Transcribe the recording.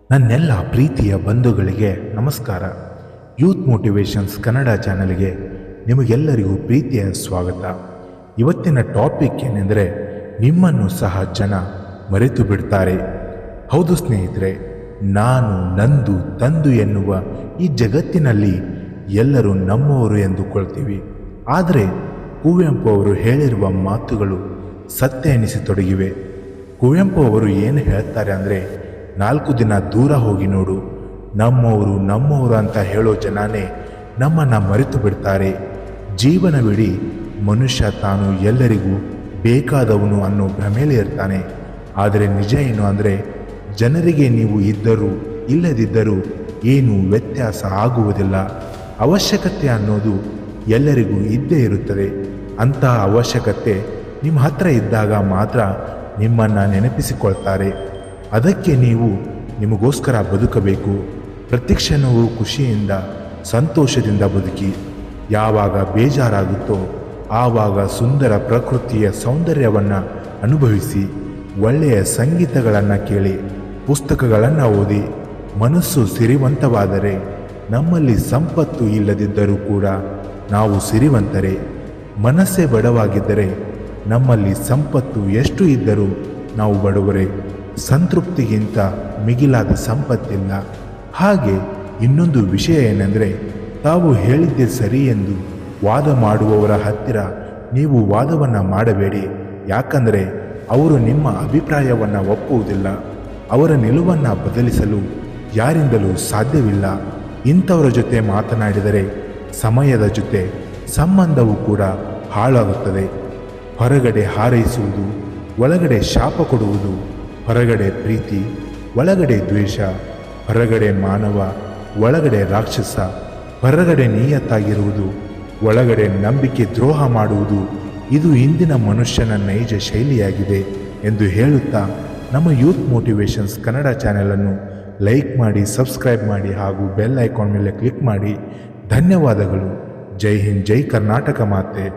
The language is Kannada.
ನನ್ನೆಲ್ಲ ಪ್ರೀತಿಯ ಬಂಧುಗಳಿಗೆ ನಮಸ್ಕಾರ. ಯೂತ್ ಮೋಟಿವೇಶನ್ಸ್ ಕನ್ನಡ ಚಾನಲ್ಗೆ ನಿಮಗೆಲ್ಲರಿಗೂ ಪ್ರೀತಿಯ ಸ್ವಾಗತ. ಇವತ್ತಿನ ಟಾಪಿಕ್ ಏನೆಂದರೆ, ನಿಮ್ಮನ್ನು ಸಹ ಜನ ಮರೆತು ಬಿಡ್ತಾರೆ. ಹೌದು ಸ್ನೇಹಿತರೆ, ನಾನು ನಂದು ತಂದು ಎನ್ನುವ ಈ ಜಗತ್ತಿನಲ್ಲಿ ಎಲ್ಲರೂ ನಮ್ಮವರು ಎಂದುಕೊಳ್ತೀವಿ. ಆದರೆ ಕುವೆಂಪು ಅವರು ಹೇಳಿರುವ ಮಾತುಗಳು ಸತ್ಯ ಎನಿಸತೊಡಗಿವೆ. ಕುವೆಂಪು ಅವರು ಏನು ಹೇಳ್ತಾರೆ ಅಂದರೆ, 4 ದಿನ ದೂರ ಹೋಗಿ ನೋಡು, ನಮ್ಮವರು ಅಂತ ಹೇಳೋ ಜನನೇ ನಮ್ಮನ್ನು ಮರೆತು ಬಿಡ್ತಾರೆ. ಜೀವನವಿಡೀ ಮನುಷ್ಯ ತಾನು ಎಲ್ಲರಿಗೂ ಬೇಕಾದವನು ಅನ್ನೋ ಭ್ರಮೆಯಲ್ಲಿ ಇರ್ತಾನೆ. ಆದರೆ ನಿಜ ಏನು ಅಂದರೆ, ಜನರಿಗೆ ನೀವು ಇದ್ದರೂ ಇಲ್ಲದಿದ್ದರೂ ಏನೂ ವ್ಯತ್ಯಾಸ ಆಗುವುದಿಲ್ಲ. ಅವಶ್ಯಕತೆ ಅನ್ನೋದು ಎಲ್ಲರಿಗೂ ಇದ್ದೇ ಇರುತ್ತದೆ. ಅಂತಹ ಅವಶ್ಯಕತೆ ನಿಮ್ಮ ಹತ್ರ ಇದ್ದಾಗ ಮಾತ್ರ ನಿಮ್ಮನ್ನು ನೆನಪಿಸಿಕೊಳ್ತಾರೆ. ಅದಕ್ಕೆ ನೀವು ನಿಮಗೋಸ್ಕರ ಬದುಕಬೇಕು. ಪ್ರತಿಕ್ಷಣವೂ ಖುಷಿಯಿಂದ ಸಂತೋಷದಿಂದ ಬದುಕಿ. ಯಾವಾಗ ಬೇಜಾರಾಗುತ್ತೋ ಆವಾಗ ಸುಂದರ ಪ್ರಕೃತಿಯ ಸೌಂದರ್ಯವನ್ನು ಅನುಭವಿಸಿ, ಒಳ್ಳೆಯ ಸಂಗೀತಗಳನ್ನು ಕೇಳಿ, ಪುಸ್ತಕಗಳನ್ನು ಓದಿ. ಮನಸ್ಸು ಸಿರಿವಂತವಾದರೆ ನಮ್ಮಲ್ಲಿ ಸಂಪತ್ತು ಇಲ್ಲದಿದ್ದರೂ ಕೂಡ ನಾವು ಸಿರಿವಂತರೇ. ಮನಸ್ಸೇ ಬಡವಾಗಿದ್ದರೆ ನಮ್ಮಲ್ಲಿ ಸಂಪತ್ತು ಎಷ್ಟು ಇದ್ದರೂ ನಾವು ಬಡವರೇ. ಸಂತೃಪ್ತಿಗಿಂತ ಮಿಗಿಲಾದ ಸಂಪತ್ತಿಲ್ಲ. ಹಾಗೆ ಇನ್ನೊಂದು ವಿಷಯ ಏನೆಂದರೆ, ತಾವು ಹೇಳಿದ್ದೇ ಸರಿ ಎಂದು ವಾದ ಮಾಡುವವರ ಹತ್ತಿರ ನೀವು ವಾದವನ್ನು ಮಾಡಬೇಡಿ. ಯಾಕಂದರೆ ಅವರು ನಿಮ್ಮ ಅಭಿಪ್ರಾಯವನ್ನು ಒಪ್ಪುವುದಿಲ್ಲ. ಅವರ ನಿಲುವನ್ನು ಬದಲಿಸಲು ಯಾರಿಂದಲೂ ಸಾಧ್ಯವಿಲ್ಲ. ಇಂಥವರ ಜೊತೆ ಮಾತನಾಡಿದರೆ ಸಮಯದ ಜೊತೆ ಸಂಬಂಧವೂ ಕೂಡ ಹಾಳಾಗುತ್ತದೆ. ಹೊರಗಡೆ ಹಾರೈಸುವುದು, ಒಳಗಡೆ ಶಾಪ ಕೊಡುವುದು. ಹೊರಗಡೆ ಪ್ರೀತಿ, ಒಳಗಡೆ ದ್ವೇಷ. ಹೊರಗಡೆ ಮಾನವ, ಒಳಗಡೆ ರಾಕ್ಷಸ. ಹೊರಗಡೆ ನಿಯತ್ತಾಗಿರುವುದು, ಒಳಗಡೆ ನಂಬಿಕೆ ದ್ರೋಹ ಮಾಡುವುದು. ಇದು ಇಂದಿನ ಮನುಷ್ಯನ ನೈಜ ಶೈಲಿಯಾಗಿದೆ ಎಂದು ಹೇಳುತ್ತಾ ನಮ್ಮ ಯೂತ್ ಮೋಟಿವೇಶನ್ಸ್ ಕನ್ನಡ ಚಾನೆಲನ್ನು ಲೈಕ್ ಮಾಡಿ, ಸಬ್ಸ್ಕ್ರೈಬ್ ಮಾಡಿ ಹಾಗೂ ಬೆಲ್ ಐಕಾನ್ ಮೇಲೆ ಕ್ಲಿಕ್ ಮಾಡಿ. ಧನ್ಯವಾದಗಳು. ಜೈ ಹಿಂದ್, ಜೈ ಕರ್ನಾಟಕ ಮಾತೆ.